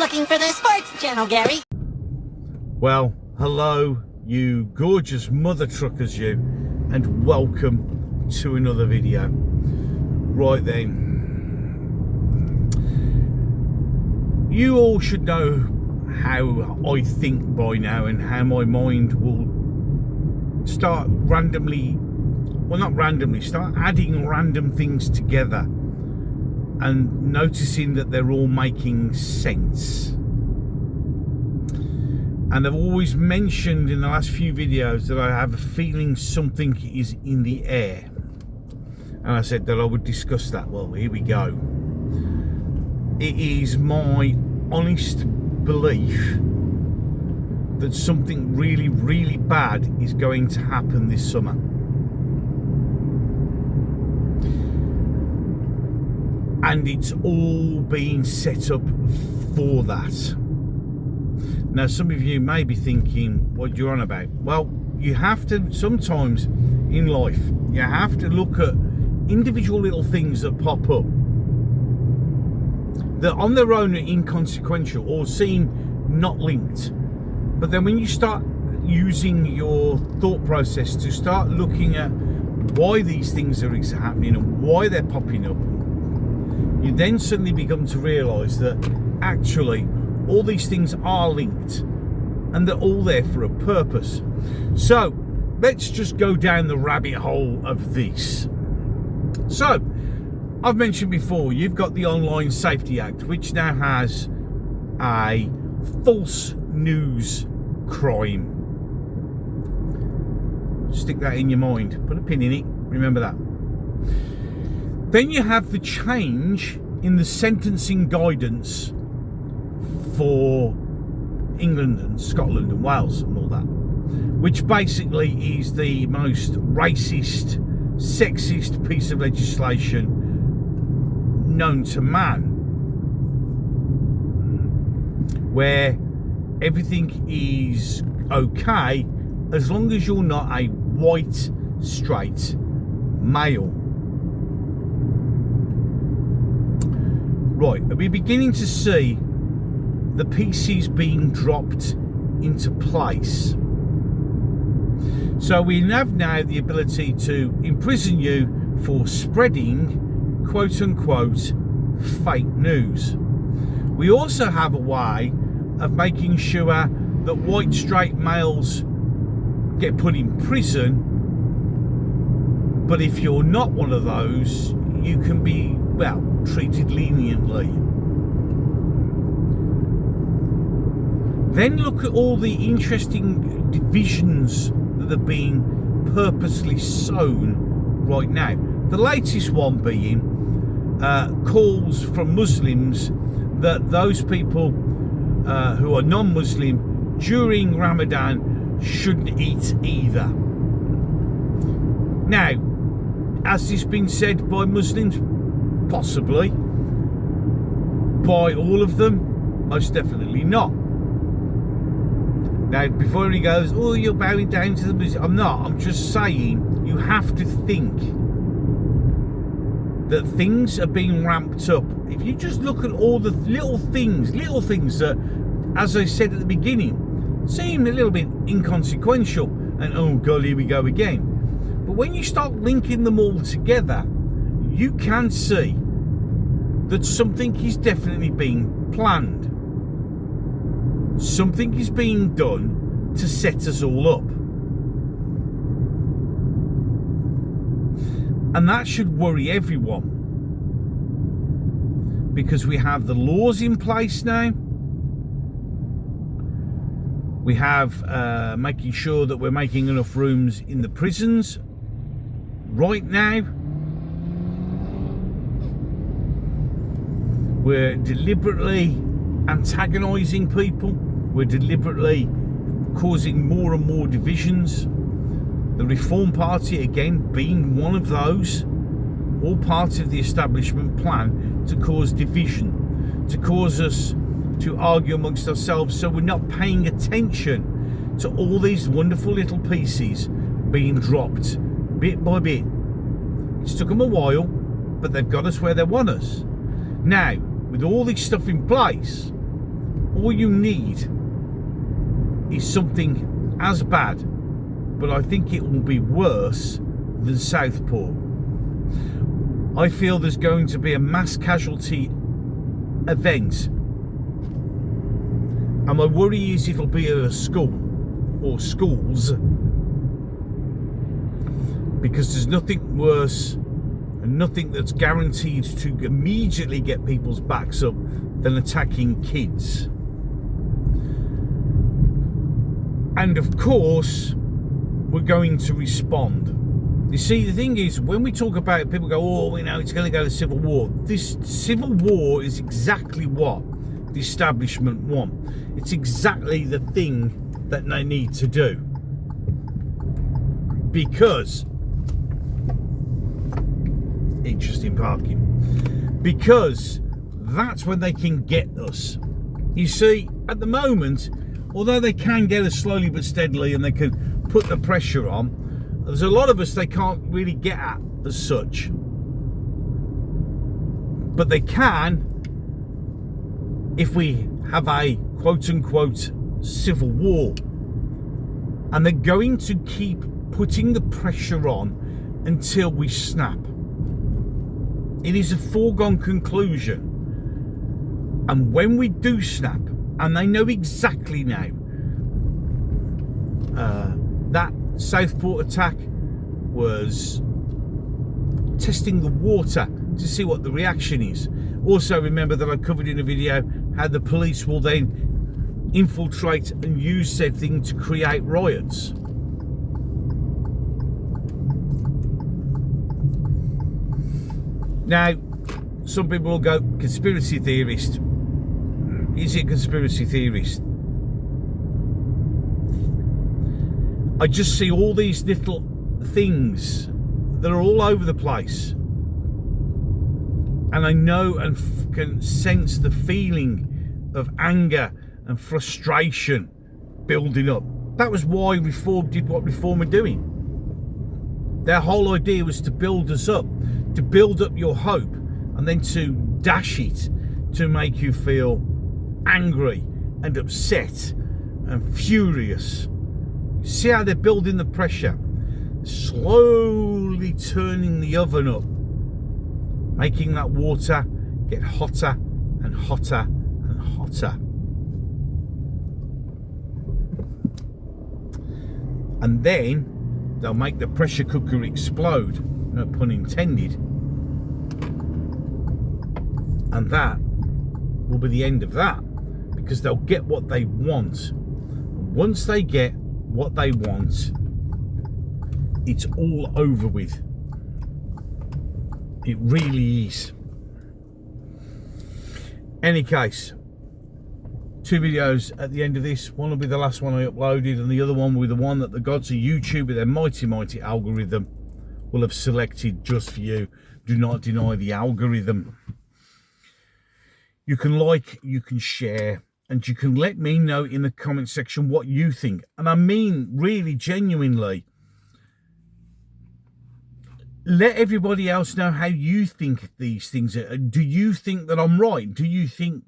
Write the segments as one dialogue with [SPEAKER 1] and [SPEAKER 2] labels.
[SPEAKER 1] looking for the sports channel, Gary.
[SPEAKER 2] Well, hello, you gorgeous mother truckers, you, and welcome to another video. Right then, you all should know how I think by now and how my mind will start start adding random things together and noticing that they're all making sense. And I've always mentioned in the last few videos that I have a feeling something is in the air, and I said that I would discuss that. Well, here we go. It is my honest belief that something really, really bad is going to happen this summer. And it's all being set up for that. Now, some of you may be thinking, what you're on about. Well, you have to, sometimes in life, you have to look at individual little things that pop up that on their own are inconsequential or seem not linked. But then when you start using your thought process to start looking at why these things are happening and why they're popping up, you then suddenly begin to realise that actually all these things are linked and they're all there for a purpose. So let's just go down the rabbit hole of this. So I've mentioned before, you've got the Online Safety Act, which now has a false news crime. Stick that in your mind, put a pin in it, remember that. Then you have the change in the sentencing guidance for England and Scotland and Wales and all that, which basically is the most racist, sexist piece of legislation known to man, where everything is okay as long as you're not a white, straight male. Right, are we beginning to see the pieces being dropped into place? So we have now the ability to imprison you for spreading quote unquote fake news. We also have a way of making sure that white straight males get put in prison, but if you're not one of those, you can be, well, treated leniently. Then look at all the interesting divisions that are being purposely sown right now. The latest one being calls from Muslims that those people who are non-Muslim during Ramadan shouldn't eat either. Now, has this been said by Muslims? Possibly. By all of them? Most definitely not. Now, before he goes, oh, you're bowing down to the Muslims. I'm not. I'm just saying you have to think that things are being ramped up. If you just look at all the little things that, as I said at the beginning, seem a little bit inconsequential, and oh God, here we go again. But when you start linking them all together, you can see that something is definitely being planned. Something is being done to set us all up. And that should worry everyone, because we have the laws in place now. We have making sure that we're making enough rooms in the prisons right now. We're deliberately antagonising people. We're deliberately causing more and more divisions. The Reform Party, again, being one of those, all part of the establishment plan to cause division, to cause us to argue amongst ourselves, so we're not paying attention to all these wonderful little pieces being dropped bit by bit. It's took them a while, but they've got us where they want us. Now, with all this stuff in place, All you need is something as bad, but I think it will be worse than Southport. I feel there's going to be a mass casualty event, and my worry is it'll be at a school or schools, because there's nothing worse and nothing that's guaranteed to immediately get people's backs up than attacking kids. And of course, we're going to respond. You see, the thing is, when we talk about it, people go, oh, we know it's going to go to civil war. This civil war is exactly what the establishment want. It's exactly the thing that they need to do. Because, interesting parking, because that's when they can get us. You see, at the moment, although they can get us slowly but steadily and they can put the pressure on, there's a lot of us they can't really get at as such. But they can if we have a quote-unquote civil war. And they're going to keep putting the pressure on until we snap. It is a foregone conclusion. And when we do snap, and they know exactly now, that Southport attack was testing the water to see what the reaction is. Also, remember that I covered in a video how the police will then infiltrate and use said thing to create riots. Now, some people will go, conspiracy theorist. Is it conspiracy theorist? I just see all these little things that are all over the place. And I know and can sense the feeling of anger and frustration building up. That was why Reform did what Reform are doing. Their whole idea was to build us up, to build up your hope, and then to dash it to make you feel angry and upset and furious. See how they're building the pressure, slowly turning the oven up, making that water get hotter and hotter and hotter. And then they'll make the pressure cooker explode, no pun intended. And that will be the end of that, because they'll get what they want. Once they get what they want, it's all over with. It really is. Any case, 2 videos at the end of this. One will be the last one I uploaded, and the other one will be the one that the gods of YouTube with their mighty algorithm will have selected just for you. Do not deny the algorithm. You can like, you can share, and you can let me know in the comment section what you think. And I mean, really, genuinely, let everybody else know how you think these things are. Do you think that I'm right? Do you think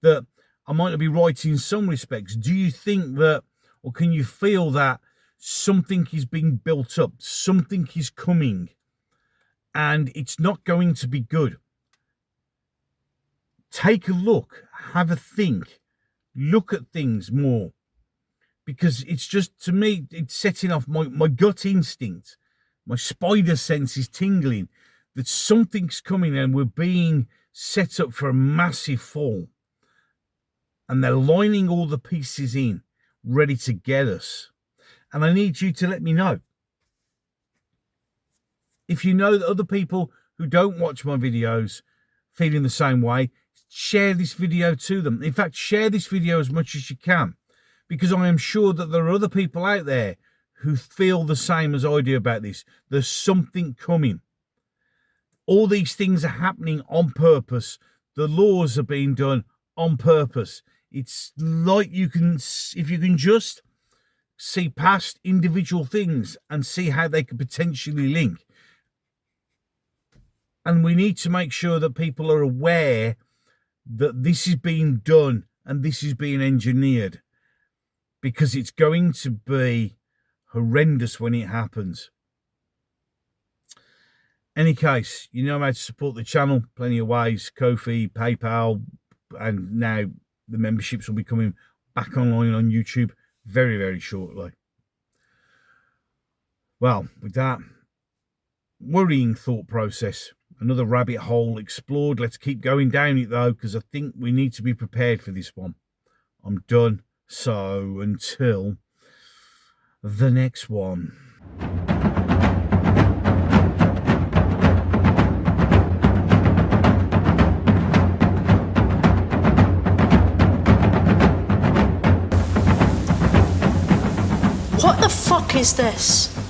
[SPEAKER 2] that I might not be right in some respects? Do you think that, or can you feel that something is being built up, something is coming, and it's not going to be good? Take a look, have a think, look at things more, because it's just, to me, it's setting off my gut instinct. My spider sense is tingling that something's coming and we're being set up for a massive fall. And they're lining all the pieces in, ready to get us. And I need you to let me know. If you know that other people who don't watch my videos feeling the same way, share this video to them. In fact, share this video as much as you can, because I am sure that there are other people out there who feel the same as I do about this. There's something coming. All these things are happening on purpose. The laws are being done on purpose. It's like you can, if you can just see past individual things and see how they could potentially link. And we need to make sure that people are aware that this is being done and this is being engineered, because it's going to be horrendous when it happens. Any case, you know how to support the channel, plenty of ways: Ko-fi, PayPal, and now the memberships will be coming back online on YouTube very, very shortly. Well, with that worrying thought process, another rabbit hole explored. Let's keep going down it though, because I think we need to be prepared for this one. I'm done. So until the next one.
[SPEAKER 3] What the fuck is this?